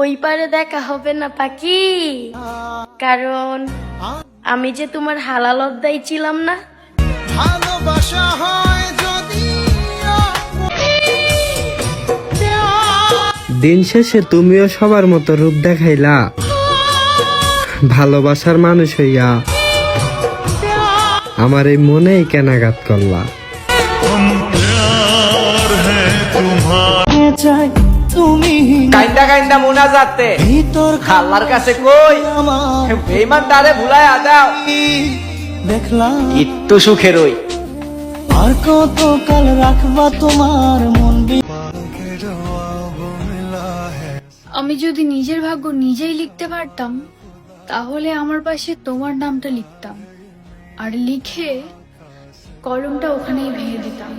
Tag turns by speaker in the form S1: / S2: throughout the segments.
S1: ওই পারে দেখা হবে না পাখি, কারণ আমি যে তোমার হালাল অধ্যায় ছিলাম না।
S2: ভালোবাসা হয় যদি
S3: দিন শেষে তুমিও সবার মতো রূপ দেখাইলা, ভালোবাসার মানুষ হইয়া আমার এই মনেই কেনাঘাত করলা।
S4: কাইন্দা কাইন্দা মোনাজাতে আল্লাহর কাছে কই বেঈমানটারে ভুলায়া দাও,
S2: দেখলাম
S4: একটু সুখে রই।
S2: আর কত কাল রাখবা তোমার মন।
S5: আমি যদি নিজের ভাগ্য নিজেই লিখতে পারতাম, তাহলে আমার পাশে তোমার নামটা লিখতাম, আর লিখে কলমটা ওখানেই ভেঙে দিতাম।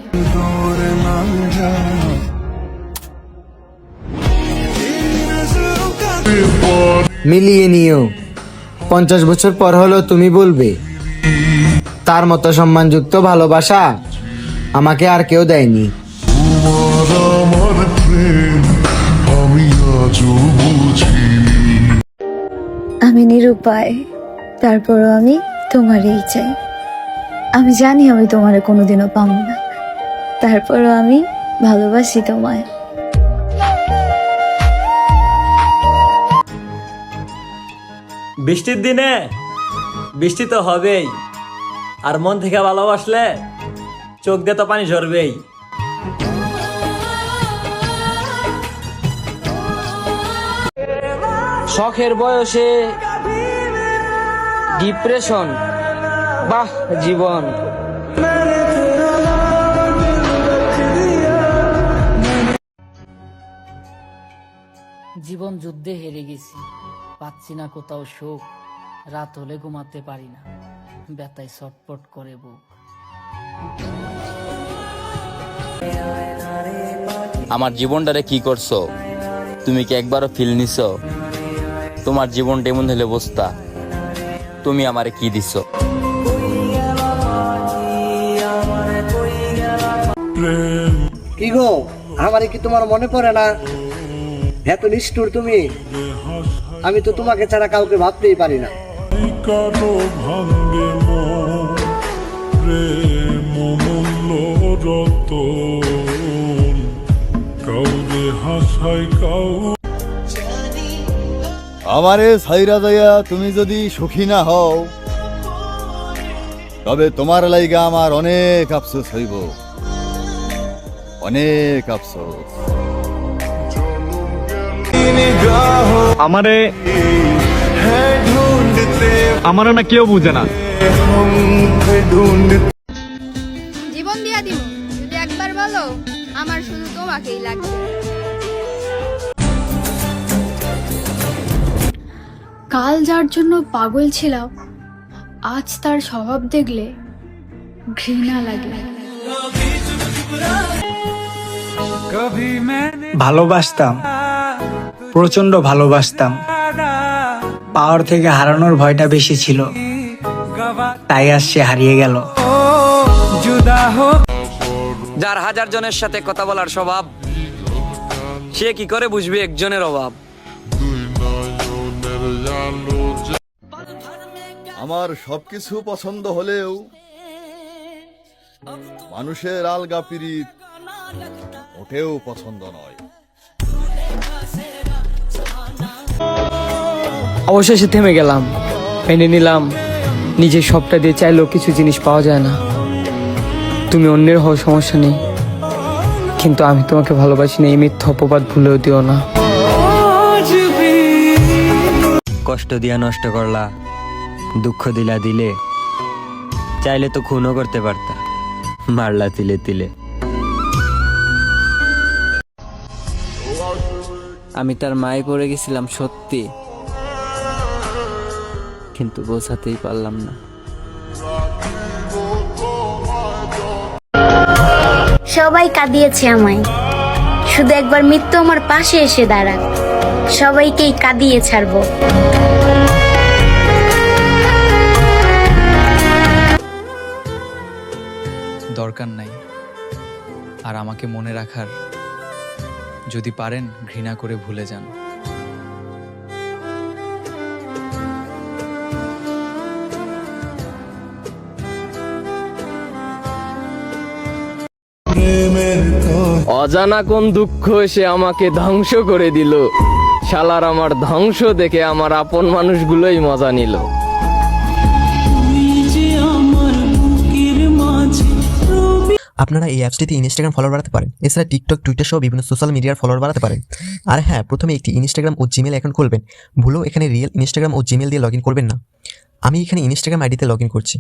S6: মিলিয়ে নিও, 50 বছর পর হলো তুমি বলবে তার মতো সম্মানযুক্ত ভালোবাসা আমাকে আর কেউ দেয়নি।
S7: আমি নিরুপায়, তারপরও আমি তোমারই চাই। আমি জানি আমি তোমারে কোনোদিনও পাবো না, তারপরও আমি ভালোবাসি তোমায়।
S8: বৃষ্টির দিনে বৃষ্টি তো হবেই, আর মন থেকে ভালোবাসলে চোখ দিয়ে তো পানি ঝরবেই।
S4: শখের বয়সে ডিপ্রেশন, বাহ জীবন।
S9: জীবন যুদ্ধে হেরে গেছি, পাচ্ছি না কোথাও সুখ, রাত হলে ঘুমাতে পারি না, ব্যথায় ছটফট করে বুক।
S10: আমার জীবনটারে কি করছো? তুমি কি একবারও ফিল নিছো? তোমার জীবনটা এমন হলে বস্তা, তুমি আমারে কি দিছো?
S6: কি গো, আমারে কি তোমার মনে পড়ে না? এত নিষ্ঠুর তুমি, আমি তো তোমাকে ছাড়া কাউকে ভাবতেই পারি না।
S11: আমারে ছাইরা যাইয়া তুমি যদি সুখী না হও, তবে তোমার লাইগা আমার অনেক আফসোস হইব, অনেক আফসোস।
S3: আমারে না কেউ বুঝে না।
S5: জীবন দিয়া দিব, যদি একবার বলো আমার শুধু তোমাকেই লাগবে। কাল যার জন্য পাগল ছিলাম, আজ তার স্বভাব দেখলে ঘৃণা লাগে।
S3: ভালোবাসতাম, প্রচন্ড ভালোবাসতাম, পাওয়ার থেকে হারানোর ভয়টা বেশি ছিল, তাই আজ সে হারিয়ে গেল।
S4: যার হাজার জনের সাথে কথা বলার স্বভাব, সে কি করে বুঝবে একজনের অভাব।
S11: আমার সবকিছু পছন্দ হলেও মানুষের আলগা পিরিত মোটেও পছন্দ নয়।
S4: অবশেষে থেমে গেলাম, মেনে নিলাম নিজের সবটা দিয়ে চাইলেও কিছু জিনিস পাওয়া যায় না। তুমি অন্যের হওয়ার সমস্যা নেই, কিন্তু আমি তোমাকে ভালোবাসি না, এই মিথ্যা অপবাদ ভুলেও দিও না।
S6: কষ্ট দিয়া নষ্ট করলা, দুঃখ দিলা দিলে, চাইলে তো খুনও করতে পারতা, মারলা তিলে তিলে।
S4: আমি তার মায়ে পড়ে গেছিলাম সত্যি, কিন্তু বোঝাতেই পারলাম না।
S1: সবাই কাঁদিয়েছে আমায়, শুধু একবার মৃত্যু আমার পাশে এসে দাঁড়াক, সবাইকেই কাঁদিয়ে ছাড়বো।
S9: দরকার নাই আর আমাকে মনে রাখার
S12: যদি পারেন ঘৃণা করে ভুলে যান।
S4: অজানা কোন দুঃখ এসে আমাকে ধ্বংস করে দিল, শালার আমার ধ্বংস দেখে আমার আপন মানুষগুলোই মজা নিল।
S13: আপনারা এই অ্যাপসটিতে ইনস্টাগ্রাম ফলোয়ার বাড়াতে পারেন, এছাড়া টিকটক, টুইটার সহ বিভিন্ন সোশ্যাল মিডিয়ার ফলোয়ার বাড়াতে পারেন। আর হ্যাঁ, প্রথমে একটি ইনস্টাগ্রাম ও জিমেল অ্যাকাউন্ট খুলবেন। ভুলেও এখানে রিয়েল ইনস্টাগ্রাম ও জিমেল দিয়ে লগ ইন করবেন না। আমি এখানে ইনস্টাগ্রাম আইডিতে লগ ইন করছি।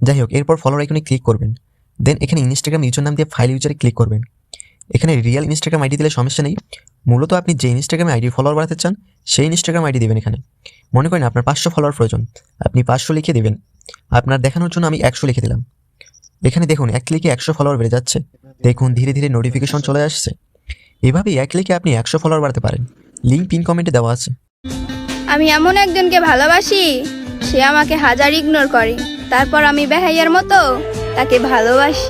S13: যাই হোক, এরপর ফলোয়ার আইকনে ক্লিক করবেন। দেন এখানে ইনস্টাগ্রাম ইউজার নাম দিয়ে ফাইল ইউজারে ক্লিক করবেন। এখানে রিয়েল ইনস্টাগ্রাম আইডি দিলে সমস্যা নেই। মূলত আপনি যে ইনস্টাগ্রামে আইডি ফলোয়ার বাড়াতে চান সেই ইনস্টাগ্রাম আইডি দেবেন। এখানে মনে করেন আপনার 500 ফলোয়ার প্রয়োজন, আপনি 500 লিখে দেবেন। আপনার দেখানোর জন্য আমি 100 লিখে দিলাম। এখানে দেখুন এক ক্লিকে 100 ফলোয়ার বেড়ে যাচ্ছে। দেখুন ধীরে ধীরে নোটিফিকেশন চলে আসছে। এভাবেই এক ক্লিকে আপনি 100 ফলোয়ার বাড়াতে পারেন। লিঙ্ক পিন কমেন্টে দেওয়া আছে।
S1: আমি এমন একজনকে ভালোবাসি, সে আমাকে হাজার ইগনোর করে, তারপর আমি বেহাইয়ার মতো তাকে ভালোবাসি।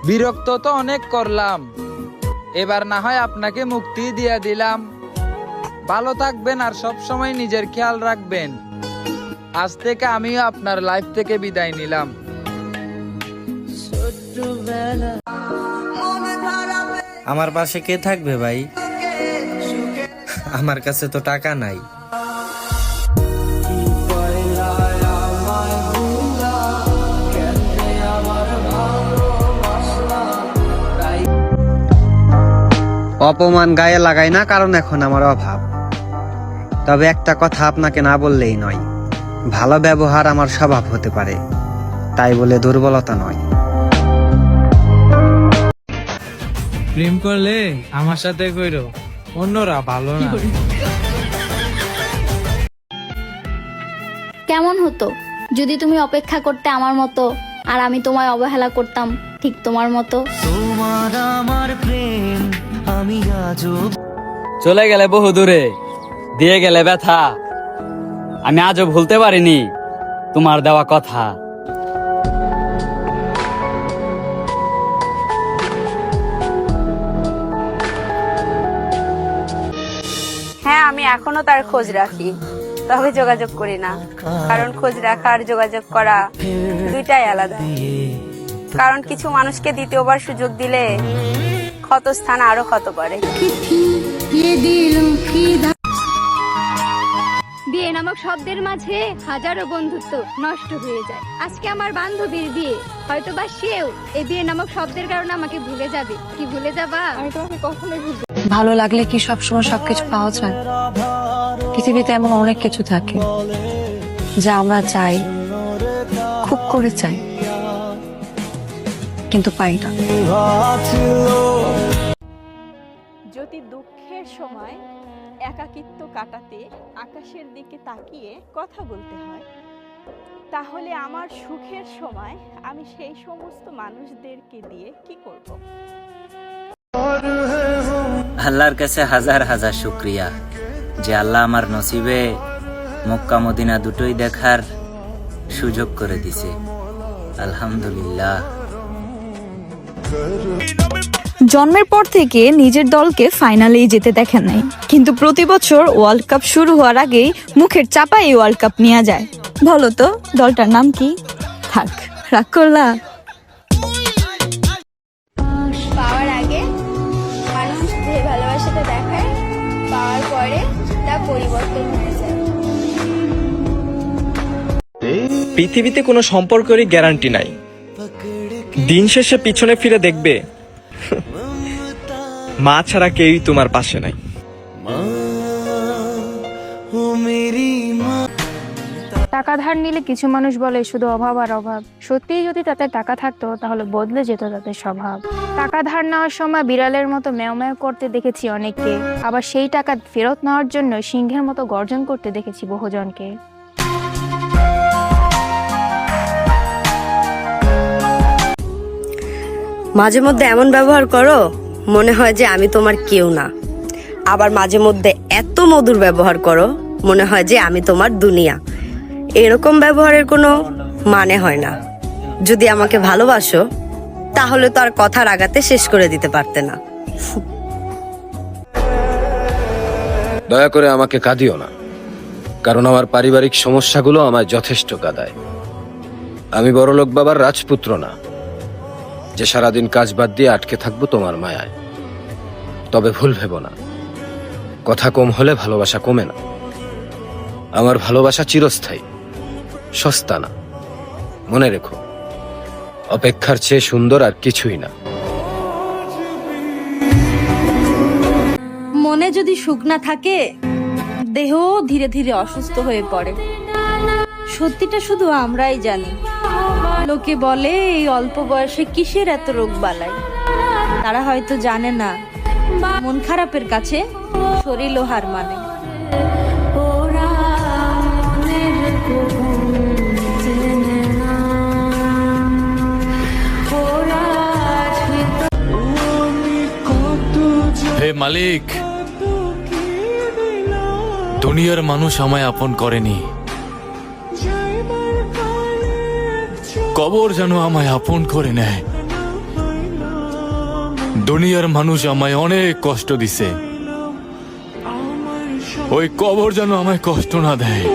S14: বিরক্ত তো অনেক করলাম, এবার না হয় আপনাকে মুক্তি দিয়ে দিলাম। ভালো থাকবেন আর সব সময় নিজের খেয়াল রাখবেন। আজ থেকে আমিও আপনার লাইফ থেকে বিদায় নিলাম।
S15: আমার পাশে কে থাকবে ভাই? আমার কাছে তো টাকা নাই। অপমান গায়ে লাগাই না, কারণ এখন আমার অভাব। তবে একটা কথা আপনাকে না বললেই নয়, ভালো ব্যবহার আমার স্বভাব হতে পারে, তাই বলে দুর্বলতা নয়।
S3: প্রেম করলে আমার সাথে কইরো, অন্যরা ভালো না।
S1: কেমন হতো যদি তুমি অপেক্ষা করতে আমার মতো, আর আমি তোমায় অবহেলা করতাম ঠিক তোমার মতো।
S2: তোমার আমার প্রেম আমি আজও
S8: চলে গেলে বহু দূরে, দিয়ে গেলে ব্যথা, আমি আজও ভুলতে পারিনি তোমার দেওয়া কথা।
S1: হ্যাঁ, আমি এখনো তার খোঁজ রাখি, তবে যোগাযোগ করি না, কারণ খোঁজ রাখা আর যোগাযোগ করা দুইটাই আলাদা। কারণ কিছু মানুষকে দ্বিতীয়বার সুযোগ দিলে ক্ষতস্থান আরো ক্ষত করে। বিয়ে নামক শব্দের মাঝে হাজারো বন্ধুত্ব নষ্ট হয়ে যায়। আজকে আমার বান্ধবীর বিয়ে, হয়তো বা সেও এই বিয়ে নামক শব্দের কারণে আমাকে ভুলে যাবে। কি ভুলে যাবা? আমি তোমাকে কখনোই ভুলবো না।
S7: ভালো লাগলে কি সবসময় সবকিছু পাওয়া যায়? পৃথিবীতে এমন অনেক কিছু থাকে যা আমরা চাই, খুব করে চাই, কিন্তু পাই না।
S5: যদি দুঃখের সময় একাকিত্ব কাটাতে আকাশের দিকে তাকিয়ে কথা বলতে হয়, তাহলে আমার সুখের সময় আমি সেই সমস্ত মানুষদেরকে দিয়ে কি করব?
S15: আল্লাহর কাছে হাজার হাজার শুকরিয়া যে আল্লাহ আমার নসিবে মক্কা মদিনা দুটোই দেখার সুযোগ করে দিছে। আলহামদুলিল্লাহ।
S7: জন্মের পর থেকে নিজের দলকে ফাইনালেই যেতে দেখেন নাই, কিন্তু প্রতি বছর ওয়ার্ল্ড কাপ শুরু হওয়ার আগেই মুখের চাপাই ওয়ার্ল্ড কাপ নিয়ে যায়। বলো তো দলটার নাম কি? থাক, রাগ করলা।
S1: পাওয়ার আগে মানুষ যে ভালোবাসাটা দেখায়, পাওয়ার পরে তা পরিবর্তন হয়ে যায়।
S4: পৃথিবীতে কোনো সম্পর্কেরই গ্যারান্টি নাই। দিন শেষে পিছনে ফিরে দেখবে মা ছাড়া কেউই তোমার পাশে নাই।
S5: টাকা ধার নিলে কিছু মানুষ বলে শুধু অভাব আর অভাব। সত্যিই যদি তাতে টাকা থাকতো তাহলে বদলে যেত তাদের স্বভাব। টাকা ধার নেওয়ার সময় বিড়ালের মতো ম্যাও ম্যাও করতে দেখেছি অনেককে, আবার সেই টাকা ফেরত নেওয়ার জন্য সিংহের মতো গর্জন করতে দেখেছি বহুজনকে।
S1: মাঝে মধ্যে এমন ব্যবহার করো মনে হয় যে আমি তোমার কেউ না, আবার মাঝে মধ্যে এত মধুর ব্যবহার করো মনে হয় যে আমি তোমার দুনিয়া। এরকম ব্যবহারের কোনো মানে হয় না।
S16: যদি আমাকে ভালোবাসো তাহলে তো আর কথার আগাতে শেষ করে দিতে পারতে না।
S17: দয়া করে আমাকে কাঁদিও না, কারণ আমার পারিবারিক সমস্যাগুলো আমায় যথেষ্ট কাঁদায়। আমি বড়লোক বাবার রাজপুত্র না যে সারাদিন কাজ বাদ দিয়ে আটকে থাকবো তোমার মায়ায়। তবে ভুল ভেবো না, কথা কম হলে ভালোবাসা কমে না। আমার ভালোবাসা চিরস্থায়ী, সস্তা না। মনে রেখো, অপেক্ষার চেয়ে সুন্দর আর কিছুই না।
S18: মনে যদি সুখ না থাকে, দেহ ধীরে ধীরে অসুস্থ হয়ে পড়ে। সত্যিটা শুধু আমরাই জানি। লোকে বলে এই অল্প বয়সে কিসের এত রোগ বালাই। তারা হয়তো জানে না মন খারাপের কাছে শরীরও হার মানে।
S19: হে মালিক, দুনিয়ার মানুষ আমায় আপন করেনি, কবর যেন আমায় আপন করে নেয়। দুনিয়ার মানুষ আমায় অনেক কষ্ট দিছে, ওই কবর যেন আমায় কষ্ট না দেয়।